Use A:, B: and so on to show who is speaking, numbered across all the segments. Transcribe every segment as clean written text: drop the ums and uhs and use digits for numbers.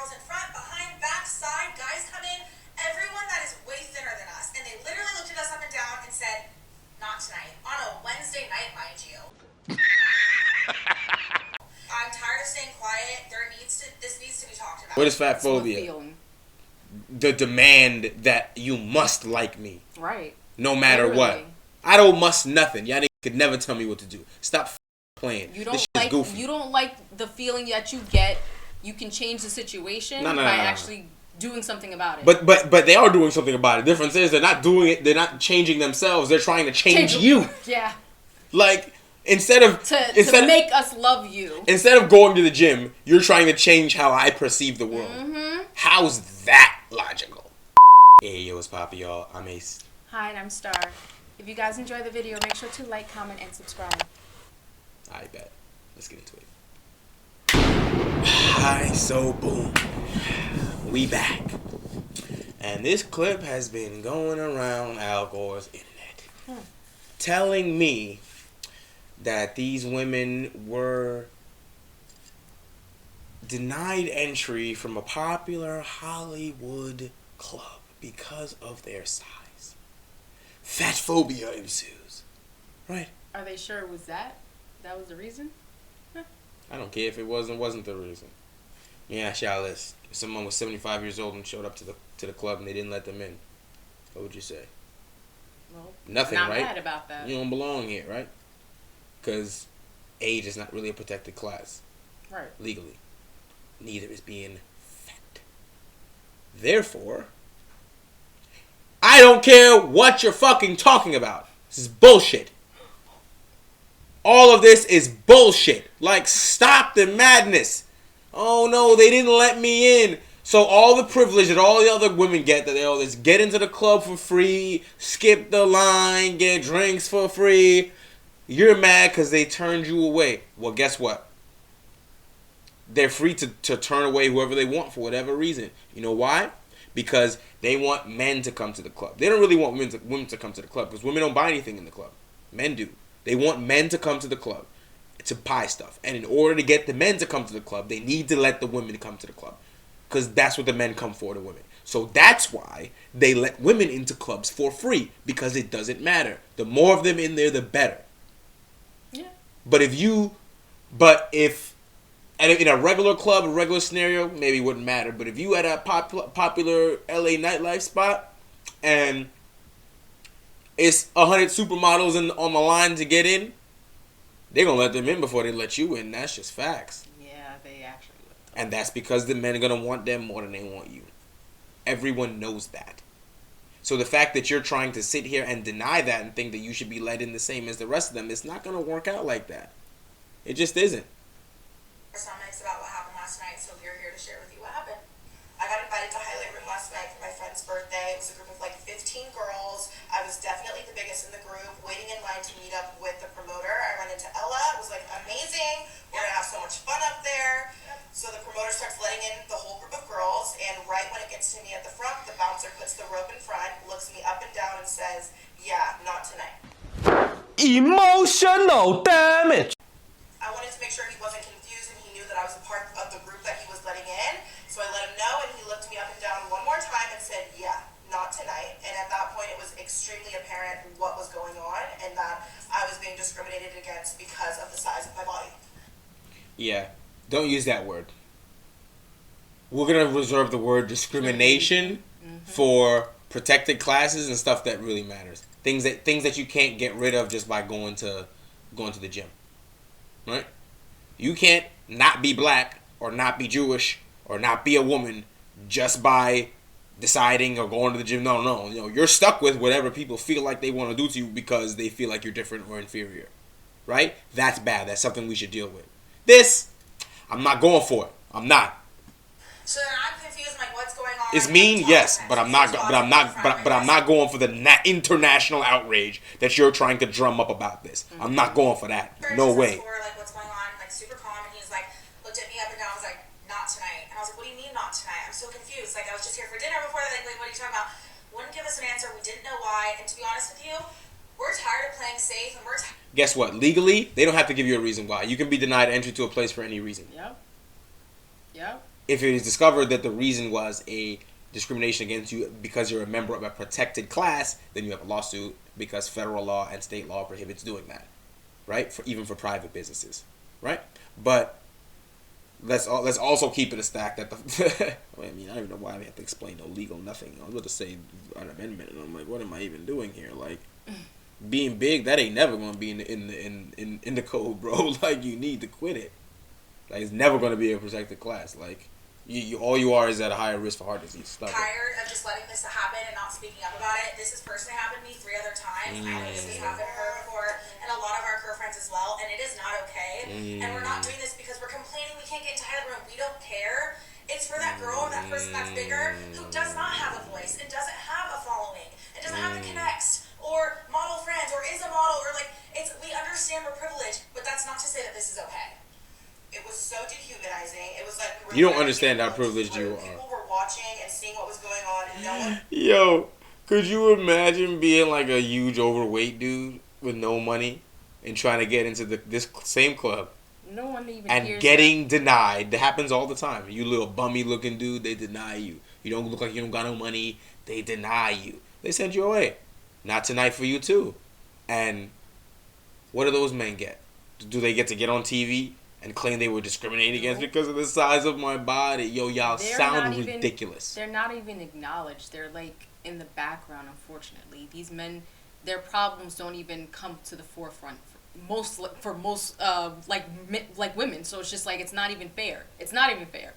A: girls in front, behind, back, side, guys come in, everyone that is way thinner than us. And they literally looked at us up and down and said, not tonight. On a Wednesday night, mind you. I'm tired of staying quiet. This needs to be talked about.
B: What is fatphobia? The demand that you must like me.
C: Right.
B: No matter what. I don't must nothing. Y'all could never tell me what to do. Stop playing.
C: You don't like the feeling that you get. You can change the situation by actually doing something about it.
B: But they are doing something about it. The difference is they're not doing it. They're not changing themselves. They're trying to change you.
C: Yeah.
B: Like instead of
C: make us love you.
B: Instead of going to the gym, you're trying to change how I perceive the world.
C: Mm-hmm.
B: How's that logical? Hey, yo, it's Poppy, y'all. I'm Ace.
C: Hi, and I'm Star. If you guys enjoy the video, make sure to like, comment, and subscribe.
B: I bet. Let's get into it. Hi, so boom. We back. And this clip has been going around Al Gore's internet. Telling me that these women were denied entry from a popular Hollywood club because of their size. Fatphobia ensues. Right?
C: Are they sure it was that? That was the reason?
B: I don't care if it wasn't the reason. Yeah, y'all this. If someone was 75 years old and showed up to the club and they didn't let them in, what would you say?
C: Well,
B: nothing, right?
C: Not mad about that.
B: You don't belong here, right? Because age is not really a protected class.
C: Right.
B: Legally. Neither is being fat. Therefore, I don't care what you're fucking talking about. This is bullshit. All of this is bullshit. Like, stop the madness. Oh no, they didn't let me in. So all the privilege that all the other women get, that they'll just get into the club for free, skip the line, get drinks for free. You're mad because they turned you away. Well, guess what? They're free to turn away whoever they want for whatever reason. You know why? Because they want men to come to the club. They don't really want women to come to the club because women don't buy anything in the club. Men do. They want men to come to the club to buy stuff. And in order to get the men to come to the club, they need to let the women come to the club. Because that's what the men come for, the women. So that's why they let women into clubs for free. Because it doesn't matter. The more of them in there, the better.
C: Yeah.
B: But if in a regular club, a regular scenario, maybe it wouldn't matter. But if you at a popular LA nightlife spot and it's 100 supermodels on the line to get in, they're going to let them in before they let you in. That's just facts.
C: Yeah, they actually would.
B: And that's because the men are going to want them more than they want you. Everyone knows that. So the fact that you're trying to sit here and deny that and think that you should be let in the same as the rest of them, it's not going to work out like that. It just isn't.
A: Comments about what happened last night, so we're here to share with you what happened. I got invited to Highlight Room last night for my friend's birthday. It was a group of like 15 girls. I was definitely the biggest in the group, waiting in line to meet up with the promoter. I ran into Ella. It was like amazing. We're gonna have so much fun up there. So the promoter starts letting in the whole group of girls, and right when it gets to me at the front, the bouncer puts the rope in front, looks me up and down, and says, "Yeah, not tonight."
D: Emotional damage.
A: I wanted to make sure he wasn't confused and he knew that I was a part of the group that he was letting in. So I let him know, and he looked me up and down one more time and said, "Yeah, not tonight." And at that point, it was extremely apparent what was going on and that I was being discriminated against because of the size of my body.
B: Yeah, don't use that word. We're going to reserve the word discrimination for protected classes and stuff that really matters. Things that you can't get rid of just by going to the gym. Right? You can't not be black or not be Jewish or not be a woman just by deciding or going to the gym. No. You know, you're stuck with whatever people feel like they want to do to you because they feel like you're different or inferior. Right? That's bad. That's something we should deal with. This, I'm not going for it. I'm not.
A: So then I'm confused. I'm like, what's going on?
B: It's mean, yes, but I'm not going for the international outrage that you're trying to drum up about this. I'm not going for that. No way.
A: Like, what's going on? Like, super calm, and he's like, looked at me up and down. I was like, not tonight. And I was like, what do you mean not tonight? I'm so confused. Like, I was just here for dinner before. Like, what are you talking about? Wouldn't give us an answer. We didn't know why. And to be honest with you, we're tired of playing safe, and we're
B: Guess what? Legally, they don't have to give you a reason why. You can be denied entry to a place for any reason.
C: Yep.
B: if it is discovered that the reason was a discrimination against you because you're a member of a protected class, then you have a lawsuit because federal law and state law prohibits doing that, right? Even for private businesses, right? But let's also keep it a stack that the I mean, I don't even know why I have to explain no legal nothing. I was about to say an amendment, and I'm like, what am I even doing here? Like, being big, that ain't never gonna be in the code, bro. Like, you need to quit it. Like, it's never gonna be a protected class. Like, you all you are is at a higher risk for heart disease. Stop
A: Tired of just letting this happen and not speaking up about it. This has personally happened to me 3 other times. I know this has happened to her before, and a lot of our girlfriends as well, and it is not okay. And we're not doing this because we're complaining we can't get into the room. We don't care. It's for that girl or that person that's bigger who does not have a voice and doesn't have a following and doesn't have the connects or model friends or is a model or like we understand we're privileged, but that's not to say that this is okay. It was so dehumanizing. It was like we were.
B: You don't understand how privileged you are.
A: People were watching and seeing what was going on, and no one.
B: Yo, could you imagine being like a huge overweight dude with no money and trying to get into this same club?
C: No one even
B: and
C: hears
B: getting denied. That happens all the time. You little bummy looking dude, they deny you. You don't look like you don't got no money, they deny you. They send you away. Not tonight for you too. And what do those men get? Do they get to get on TV and claim they were discriminated against because of the size of my body? Yo, y'all sound ridiculous.
C: They're not even acknowledged. They're like in the background, unfortunately. These men, their problems don't even come to the forefront for most like women. So it's just like it's not even fair. It's not even fair.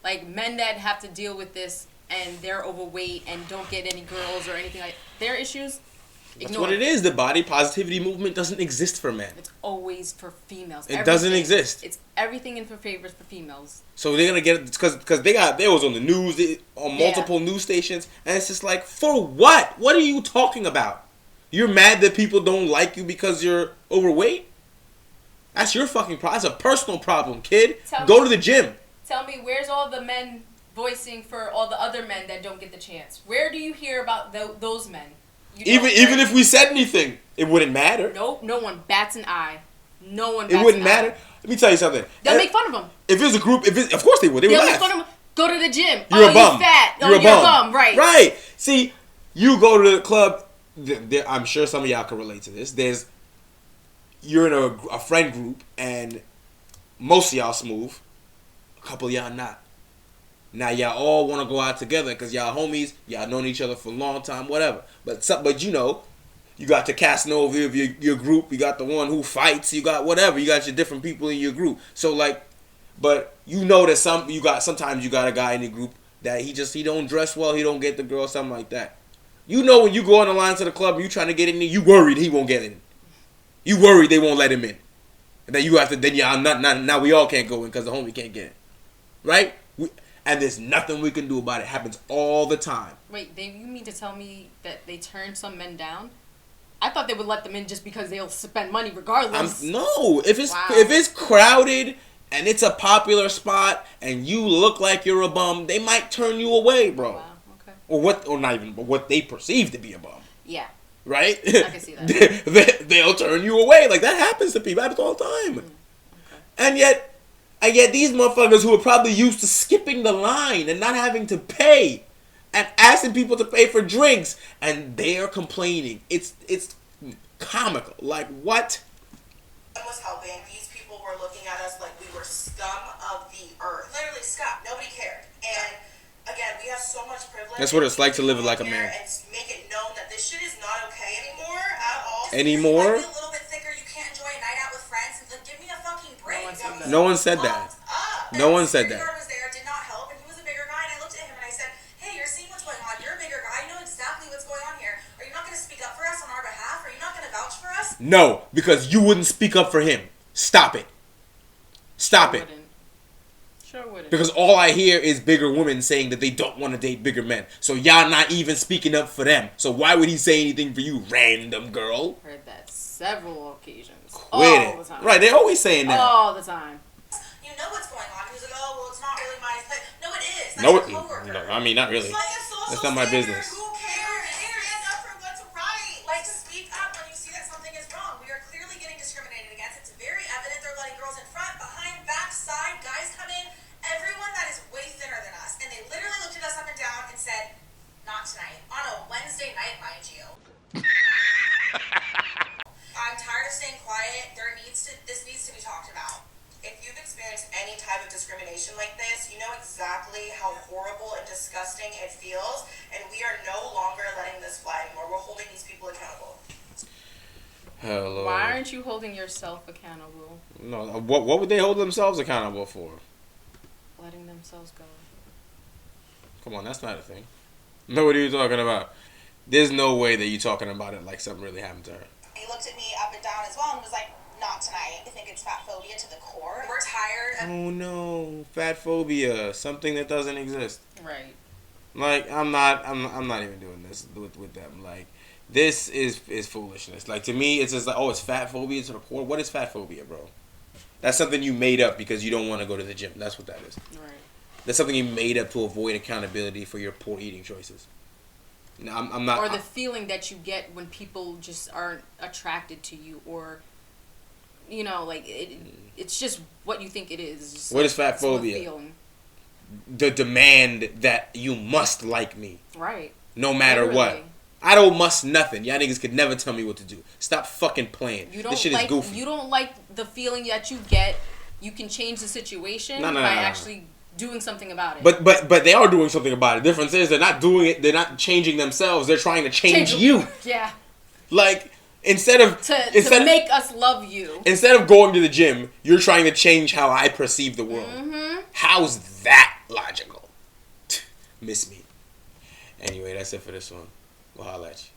C: Like men that have to deal with this and they're overweight and don't get any girls or anything like their issues.
B: That's what it is. The body positivity movement doesn't exist for men.
C: It's always for females.
B: It doesn't exist.
C: It's everything in favor for females.
B: So they're gonna get it because they was on the news on multiple news stations, and it's just like, for what? What are you talking about? You're mad that people don't like you because you're overweight? That's your fucking problem. That's a personal problem, kid. Go to the gym.
C: Tell me, where's all the men voicing for all the other men that don't get the chance? Where do you hear about those men?
B: Even if we said anything, it wouldn't matter.
C: Nope, no one bats an eye. No one.
B: It wouldn't matter. Let me tell you something.
C: They'll make fun of them.
B: If it's a group, of course they would. They'll
C: make fun of them. Go to the gym.
B: You're a bum.
C: You fat.
B: You're a bum.
C: Right.
B: Right. See, you go to the club. I'm sure some of y'all can relate to this. You're in a friend group, and most of y'all smooth. A couple of y'all not. Now y'all all want to go out together because y'all homies, y'all known each other for a long time, whatever. But you know, you got the Casanova of your group. You got the one who fights. You got whatever. You got your different people in your group. So like, but you know that sometimes you got a guy in your group that he don't dress well. He don't get the girl, something like that. You know when you go on the line to the club and you trying to get in there, you worried he won't get in. You worried they won't let him in. And then you have to. Then y'all now we all can't go in because the homie can't get in, right? And there's nothing we can do about it. It happens all the time.
C: Wait, you mean to tell me that they turn some men down? I thought they would let them in just because they'll spend money regardless.
B: No, if it's crowded and it's a popular spot and you look like you're a bum, they might turn you away, bro. Wow, okay. Or not even, but what they perceive to be a bum.
C: Yeah.
B: Right?
C: I can see that.
B: They'll turn you away. Like, that happens to people. It happens all the time. Okay. And yet these motherfuckers who are probably used to skipping the line and not having to pay and asking people to pay for drinks, and they're complaining. It's comical. Like, what?
A: I was helping. These people were looking at us like we were scum of the earth. Literally scum. Nobody cared. And again, we have so much privilege.
B: That's what it's like to live like a man.
A: And make it known that this shit is not okay anymore at all.
B: Anymore?
A: You might be a little bit thicker. You can't enjoy a night out with friends. Like, give me a fucking break.
B: No one said that. No one said that.
A: Was there, did not help, and he was a bigger guy, and I looked at him and I said, hey, you're seeing what's going on. You're a bigger guy. You know exactly what's going on here. Are you not going to speak up for us on our behalf? Are you not going to vouch for us?
B: No, because you wouldn't speak up for him. Stop it. Stop it.
C: Sure wouldn't.
B: Because all I hear is bigger women saying that they don't want to date bigger men. So y'all not even speaking up for them. So why would he say anything for you, random girl?
C: Heard that several occasions.
B: Quit it. The time. Right, they're always saying that.
C: All the time.
A: You know what's going on. He was like, oh, well, it's not really my place. No, it is. That's
B: no,
A: your coworker.
B: No, I mean, not really. That's not my business.
A: Who cares? Stand up for what's right. Like, speak up when you see that something is wrong. We are clearly getting discriminated against. It's very evident. They're letting girls in front, behind, back, side. Guys come in. Everyone that is way thinner experience any type of discrimination like this, you know exactly how horrible and disgusting it feels, and we are no longer letting this fly anymore. We're holding these people accountable.
B: Hello.
C: Why aren't you holding yourself accountable?
B: No, what would they hold themselves accountable for?
C: Letting themselves go.
B: Come on, that's not a thing. No, what are you talking about? There's no way that you're talking about it like something really happened to her.
D: He looked at me up and down as well and was like, not tonight. I think it's fatphobia to the core.
A: We're tired of
B: Oh no, fatphobia, something that doesn't exist.
C: Right.
B: Like I'm not even doing this with them. Like this is foolishness. Like to me, it's just like, oh, it's fatphobia to the core. What is fatphobia, bro? That's something you made up because you don't want to go to the gym. That's what that is.
C: Right.
B: That's something you made up to avoid accountability for your poor eating choices. No, I'm not.
C: Or the feeling that you get when people just aren't attracted to you, or you know, like it's just what you think it is. It's just
B: What is
C: it's one
B: fatphobia?
C: feeling.
B: The demand that you must like me,
C: Right.
B: no matter what.
C: Literally.
B: I don't must nothing. Y'all niggas could never tell me what to do. Stop fucking playing.
C: You don't
B: This shit
C: like
B: is goofy.
C: you don't like the feeling that you get. You can change the situation
B: No,
C: by actually doing something about it.
B: But they are doing something about it. The difference is they're not doing it. They're not changing themselves. They're trying to change you.
C: Yeah.
B: Like instead of
C: make us love you.
B: Instead of going to the gym, you're trying to change how I perceive the world.
C: Mm-hmm.
B: How's that logical? Miss me. Anyway, that's it for this one. We'll holla at you.